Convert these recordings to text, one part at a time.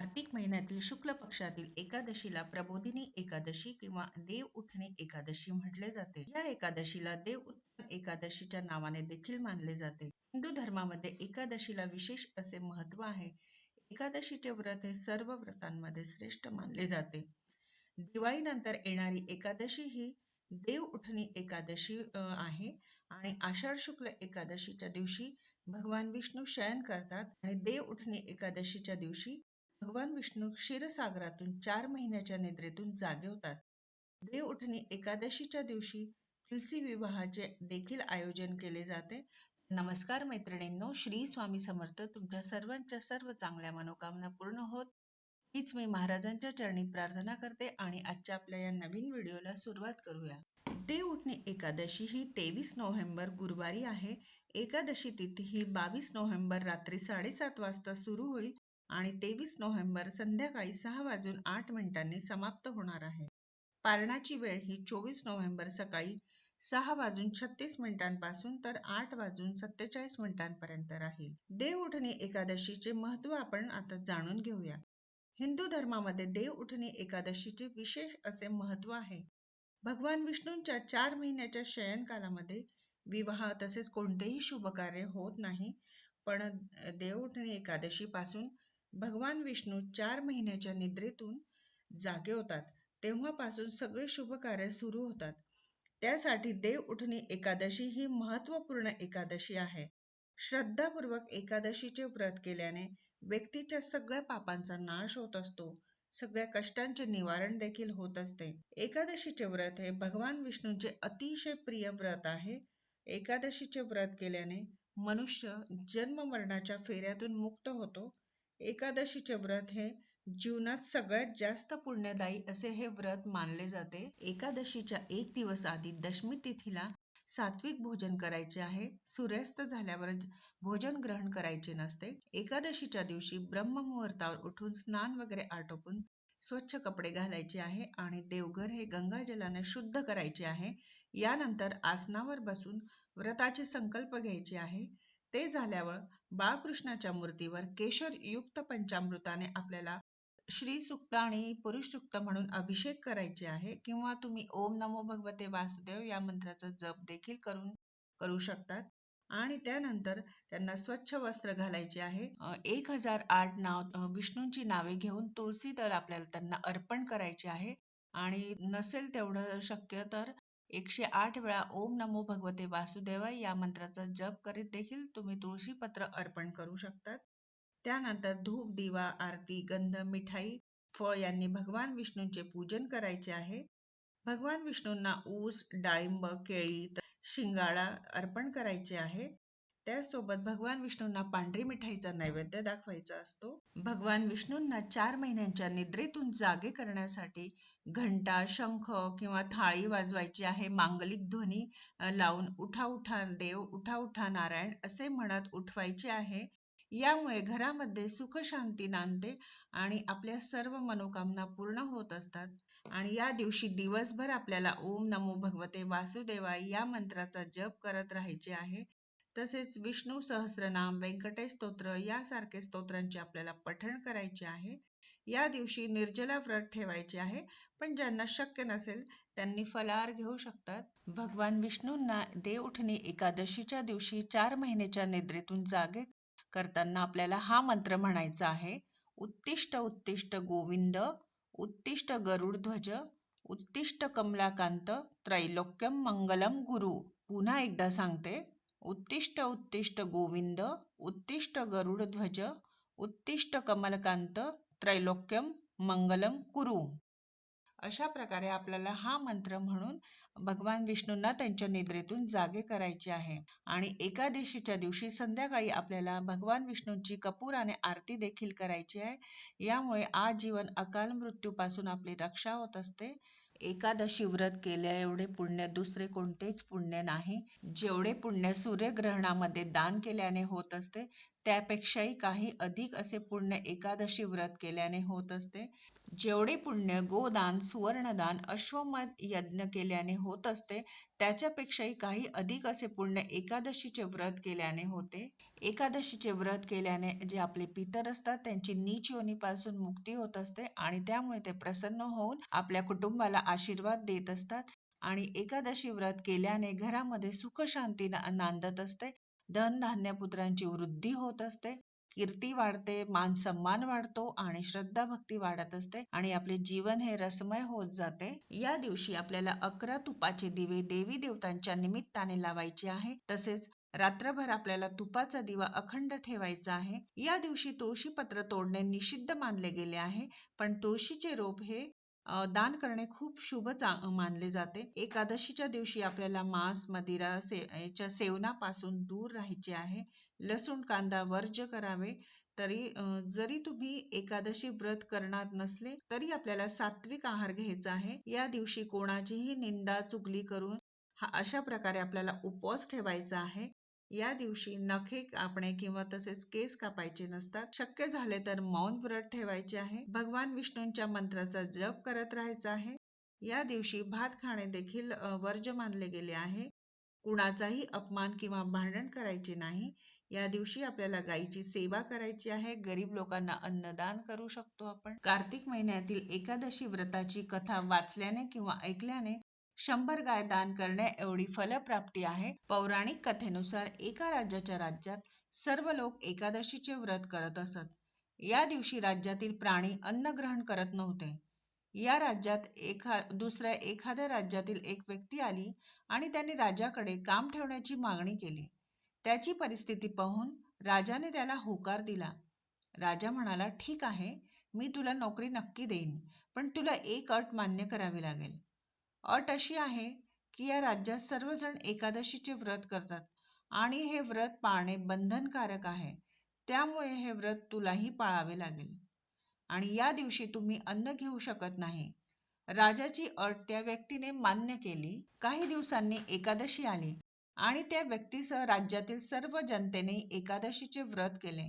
कार्तिक महिन्यातील शुक्ल पक्षातील एकादशीला प्रबोधिनी एकादशी किंवा देव उठणी एकादशी म्हटले जाते. या एकादशीला देव उत्थान एकादशीच्या नावाने देखील मानले जाते. हिंदू धर्मामध्ये एकादशीला विशेष असे महत्व आहे. एकादशीचे व्रत हे सर्व व्रतांमध्ये श्रेष्ठ मानले जाते. दिवाळीनंतर येणारी एकादशी ही देव उठणी एकादशी आहे आणि आषाढ शुक्ल एकादशीच्या दिवशी भगवान विष्णू शयन करतात आणि देव उठणी एकादशीच्या दिवशी भगवान विष्णू क्षीरसागरातून 4 महिन्याच्या निद्रेतून जागे होतात. देव उठणी एकादशीच्या दिवशी तुलसी विवाहाचे देखील आयोजन केले जाते. नमस्कार मैत्रिणींनो, श्री स्वामी समर्थ. तुमच्या सर्वांच्या सर्व चांगल्या मनोकामना पूर्ण होत हीच मी महाराजांच्या चरणी प्रार्थना करते आणि आजच्या आपल्या या नवीन व्हिडिओला सुरुवात करूया. देव उठणी एकादशी ही 23 नोव्हेंबर गुरुवारी आहे. एकादशी तिथी ही 22 नोव्हेंबर रात्री 7:30 वाजता सुरू होईल आणि 23 नोव्हेंबर संध्याकाळी 6:08 समाप्त होणार आहे. पारणाची वेळ ही 24 नोव्हेंबर सकाळी 6:36 पासून तर 8:47 पर्यंत राहील. देव उठणी एकादशीचे महत्व आपण आता जाणून घेऊया. हिंदू धर्मामध्ये देव उठणी एकादशीचे विशेष असे महत्व आहे. भगवान विष्णूंच्या 4 महिन्याच्या शयन कालामध्ये विवाह तसेच कोणतेही शुभ कार्य होत नाही. पण देव उठणी एकादशी पासून भगवान विष्णू 4 महिन्याच्या निद्रेतून जागे होतात. तेव्हापासून सगळे शुभ कार्य सुरू होतात. त्यासाठी देव उठणी एकादशी ही महत्वपूर्ण एकादशी आहे. श्रद्धापूर्वक एकादशीचे व्रत केल्याने व्यक्तीच्या सगळ्या पापांचा नाश होत असतो. सगळ्या कष्टांचे निवारण देखील होत असते. एकादशीचे व्रत हे भगवान विष्णूंचे अतिशय प्रिय व्रत आहे. एकादशीचे व्रत केल्याने मनुष्य जन्म मरणाच्या फेऱ्यातून मुक्त होतो. एकादशीचे व्रत हे जीवनात सगळ्यात जास्त पुण्यदायी असे हे व्रत मानले जाते. एकादशीच्या एक दिवस आधी दशमी तिथीला सात्विक भोजन करायचे आहे. सूर्यास्त झाल्यावर भोजन ग्रहण करायचे नसते. एकादशीच्या दिवशी ब्रह्ममुहूर्तावर उठून स्नान वगैरे आटोपून स्वच्छ कपडे घालायचे आहे आणि देवघर हे गंगाजलाने शुद्ध करायचे आहे. यानंतर आसनावर बसून व्रताचे संकल्प घ्यायचे आहे. ते झाल्यावर बाळकृष्णाच्या मूर्तीवर केशरयुक्त पंचामृताने आपल्याला श्री सुक्त आणि पुरुष सुक्त म्हणून अभिषेक करायचे आहे किंवा तुम्ही ओम नमो भगवते वासुदेव या मंत्राचा जप देखील करू शकतात. आणि त्यानंतर त्यांना स्वच्छ वस्त्र घालायचे आहे. 1008 विष्णूंची नावे घेऊन तुळशी तर आपल्याला त्यांना अर्पण करायचे आहे आणि नसेल तेवढं शक्य तर 108 वेळा ओम नमो भगवते वासुदेवाय या मंत्राचा जप करीत देखील तुम्ही तुळशीपत्र अर्पण करू शकतात. त्यानंतर धूप, दिवा, आरती, गंध, मिठाई, फळ यांनी भगवान विष्णूंचे पूजन करायचे आहे. भगवान विष्णूंना ऊस, डाळिंब, केळी, शिंगाडा अर्पण करायचे आहे. त्यासोबत भगवान विष्णूंना पांढरी मिठाईचा नैवेद्य दाखवायचा असतो. भगवान विष्णूंना 4 महिन्यांच्या निद्रेतून जागे करण्यासाठी घंटा, शंख किंवा थाळी वाजवायची आहे. मांगलिक ध्वनी लावून उठा उठा देव, उठा उठा नारायण असे म्हणत उठवायचे आहे. यामुळे घरामध्ये सुख शांती नांदते आणि आपल्या सर्व मनोकामना पूर्ण होत असतात. आणि या दिवशी दिवसभर आपल्याला ओम नमो भगवते वासुदेवाय या मंत्राचा जप करत राहायचे आहे. तसेच विष्णू सहस्त्रनाम, व्यंकटेश स्तोत्र यासारखे स्तोत्रांचे आपल्याला पठण करायचे आहे. या दिवशी निर्जला व्रत ठेवायचे आहे, पण ज्यांना शक्य नसेल त्यांनी फलाहार घेऊ शकतात. भगवान विष्णूंना देव उठणी एकादशीच्या दिवशी 4 महिन्याच्या निद्रेतून जागे करताना आपल्याला हा मंत्र म्हणायचा आहे. उत्तिष्ठ उत्तिष्ठ गोविंद, उत्तिष्ठ गरुडध्वज, उत्तिष्ठ कमलाकांत, त्रैलोक्यम मंगलम गुरु. पुन्हा एकदा सांगते. उत्तिष्ठ उत्तिष्ठ गोविंद, उत्तिष्ठ गरुडध्वज, उत्तिष्ठ कमलकांत, त्रैलोक्यम मंगलम कुरु. अशा प्रकारे आपल्याला हा मंत्र म्हणून भगवान विष्णूंना त्यांच्या निद्रेतून जागे करायचे आहे. आणि एकादशीच्या दिवशी संध्याकाळी आपल्याला भगवान विष्णूंची कपूराने आरती देखील करायची आहे. यामुळे आजीवन अकाल मृत्यूपासून आपली रक्षा होत असते. एकादशी व्रत केल्या एवढे पुण्य दुसरे कोणतेच पुण्य नाही. जेवढे पुण्य सूर्यग्रहणामध्ये दान केल्याने होत असते त्यापेक्षाही काही अधिक असे पुण्य एकादशी व्रत केल्याने होत असते. जेवढे पुण्य गोदान, सुवर्णदान, अश्वमेध यज्ञ केल्याने होत असते, त्याच्यापेक्षाही काही अधिक असे पुण्य एकादशीचे व्रत केल्याने होते. एकादशीचे व्रत केल्याने जे आपले पितर असतात त्यांची नीच योनीपासून मुक्ती होत असते आणि त्यामुळे ते प्रसन्न होऊन आपल्या कुटुंबाला आशीर्वाद देत असतात. आणि एकादशी व्रत केल्याने घरामध्ये सुख शांती नांदत असते. धन धान्य पुत्रांची वृद्धी होत असते, कीर्ती वाढते, मान सन्मान वाढतो आणि श्रद्धा भक्ती वाढत असते आणि आपले जीवन हे रसमय होत जाते. या दिवशी आपल्याला 11 तुपाचे दिवे देवी देवतांच्या निमित्ताने लावायचे आहे. तसेच रात्रभर आपल्याला तुपाचा दिवा अखंड ठेवायचा आहे. या दिवशी तुळशी पत्र तोडणे निषिद्ध मानले गेले आहे, पण तुळशीचे रोप हे दान करणे खूप शुभ मानले जाते. एकादशीच्या दिवशी आपल्याला मांस, मदिरा याच्या सेवनापासून दूर राहायचे आहे. लसूण, कांदा वर्ज्य करावे. जरी तुम्ही एकादशी व्रत करणार नसले तरी आपल्याला सात्विक आहार घ्यायचा आहे. या दिवशी कोणाचीही निंदा चुगली करून अशा प्रकारे आपल्याला उपवास ठेवायचा आहे. या दिवशी नखे कापणे किंवा तसेच केस कापायचे नसतात. शक्य झाले तर मौन व्रत ठेवायचे आहे. भगवान विष्णूंच्या मंत्राचा जप करत राहायचा आहे. या दिवशी भात खाणे देखील वर्ज्य मानले गेले आहे. कुणाचाही अपमान किंवा भांडण करायचे नाही. या दिवशी आपल्याला गायीची सेवा करायची आहे. गरीब लोकांना अन्नदान करू शकतो आपण. कार्तिक महिन्यातील एकादशी व्रताची कथा वाचल्याने किंवा ऐकल्याने 100 गाय दान करण्या एवढी फलप्राप्ती आहे. पौराणिक कथेनुसार एका राज्यात सर्व लोक एकादशीचे व्रत करत असत. या दिवशी राज्यातील प्राणी अन्न ग्रहण करत नव्हते. या राज्यात दुसऱ्या एखाद्या राज्यातील एक व्यक्ती आली आणि त्याने राजाकडे काम ठेवण्याची मागणी केली. त्याची परिस्थिती पाहून राजाने त्याला होकार दिला. राजा म्हणाला, ठीक आहे, मी तुला नोकरी नक्की देईन, पण तुला एक अट मान्य करावी लागेल. अट अशी आहे की या राज्यात सर्वजण एकादशीचे व्रत करतात आणि हे व्रत पाळणे बंधनकारक आहे. त्यामुळे हे व्रत तुलाही पाळावे लागेल आणि या दिवशी तुम्ही अन्न घेऊ शकत नाही. राजाची अट त्या व्यक्तीने मान्य केली. काही दिवसांनी एकादशी आली आणि त्या व्यक्तीसह राज्यातील सर्व जनतेने एकादशीचे व्रत केले.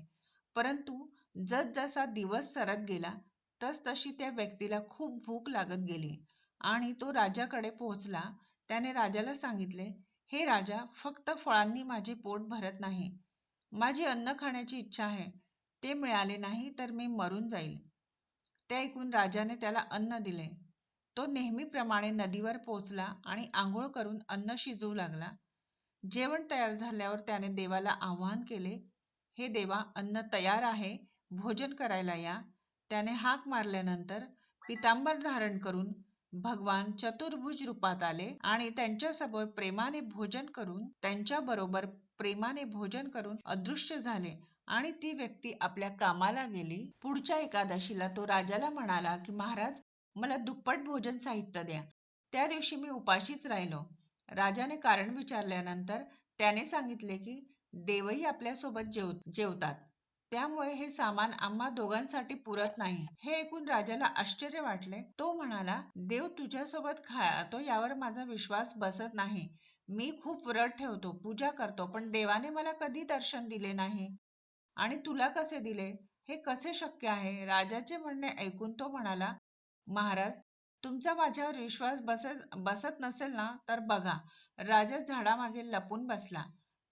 परंतु जसा दिवस सरत गेला तशी त्या व्यक्तीला खूप भूक लागत गेली आणि तो राजाकडे पोहोचला. त्याने राजाला सांगितले, हे राजा, फक्त फळांनी माझे पोट भरत नाही. माझी अन्न खाण्याची इच्छा आहे. ते मिळाले नाही तर मी मरून जाईल. ते ऐकून राजाने त्याला अन्न दिले. तो नेहमीप्रमाणे नदीवर पोहोचला आणि आंघोळ करून अन्न शिजवू लागला. जेवण तयार झाल्यावर त्याने देवाला आवाहन केले, हे देवा, अन्न तयार आहे, भोजन करायला या. त्याने हाक मारल्यानंतर पितांबर धारण करून भगवान चतुर्भुज रूपात आले आणि त्यांच्याबरोबर प्रेमाने भोजन करून अदृश्य झाले आणि ती व्यक्ती आपल्या कामाला गेली. पुढच्या एकादशीला तो राजाला म्हणाला की महाराज, मला दुप्पट भोजन साहित्य द्या. त्या दिवशी मी उपाशीच राहिलो. राजाने कारण विचारल्यानंतर त्याने सांगितले की देवही आपल्यासोबत जेवतात, त्यामुळे हे सामान आम्हा दोघांसाठी पुरत नाही. हे ऐकून राजाला आश्चर्य वाटले. तो म्हणाला, देव तुझ्यासोबत खातो यावर माझा विश्वास बसत नाही. मी खूप व्रत ठेवतो, पूजा करतो, पण देवाने मला कधी दर्शन दिले नाही आणि तुला कसे दिले? हे कसे शक्य आहे? राजाचे म्हणणे ऐकून तो म्हणाला, महाराज, तुमचा माझ्यावर विश्वास बसत नसेल ना तर बघा. राजा झाडामागे लपून बसला.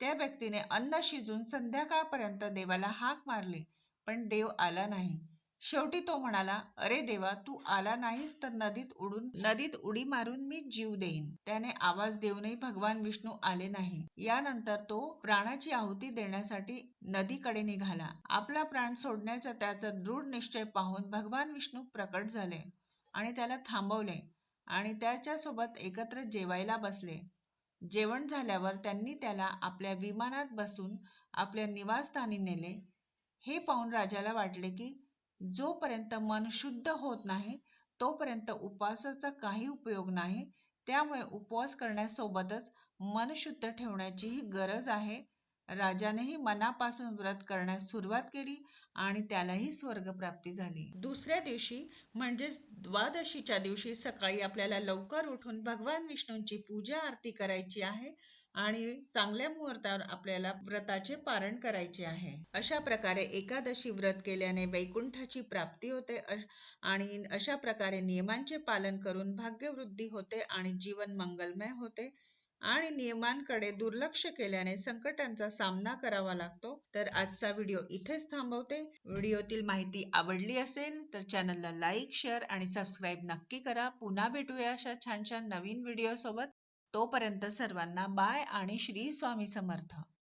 त्या व्यक्तीने अन्न शिजून संध्याकाळपर्यंत देवाला हाक मारली, पण देव आला नाही. शेवटी तो म्हणाला, अरे देवा, तू आला नाहीस तर नदीत उडी मारून मी जीव देईन. त्याने आवाज देऊनही भगवान विष्णू आले नाही. यानंतर तो प्राणाची आहुती देण्यासाठी नदीकडे निघाला. आपला प्राण सोडण्याचा त्याचा दृढ निश्चय पाहून भगवान विष्णू प्रकट झाले आणि त्याला थांबवले आणि त्याच्यासोबत एकत्र जेवायला बसले. जेवण झाल्यावर त्यांनी त्याला आपल्या विमानात बसून आपल्या निवासस्थानी नेले. हे पाहून राजाला वाटले की जोपर्यंत मन शुद्ध होत नाही तोपर्यंत उपवासाचा काही उपयोग नाही. त्यामुळे उपवास करण्यासोबतच मन शुद्ध ठेवण्याचीही गरज आहे. राजानेही मनापासून व्रत करण्यास सुरुवात केली आणि त्यालाही स्वर्गप्राप्ती झाली. दुसऱ्या दिवशी म्हणजेच द्वादशीच्या दिवशी सकाळी आपल्याला लवकर उठून भगवान विष्णूंची पूजा आरती करायची आहे आणि चांगल्या मुहूर्तावर आपल्याला व्रताचे पारण करायचे आहे. अशा प्रकारे एकादशी व्रत केल्याने वैकुंठाची प्राप्ती होते आणि अशा प्रकारे नियमांचे पालन करून भाग्यवृद्धी होते आणि जीवन मंगलमय होते. आणि नियमांकडे दुर्लक्ष केल्याने संकटांचा सामना करावा लागतो. तर आजचा व्हिडिओ इथेच थांबवते. व्हिडिओतील माहिती आवडली असेल तर चॅनलला लाईक, शेअर आणि सबस्क्राईब नक्की करा. पुन्हा भेटूया अशा छान छान नवीन व्हिडिओ सोबत. तोपर्यंत सर्वांना बाय आणि श्री स्वामी समर्थ.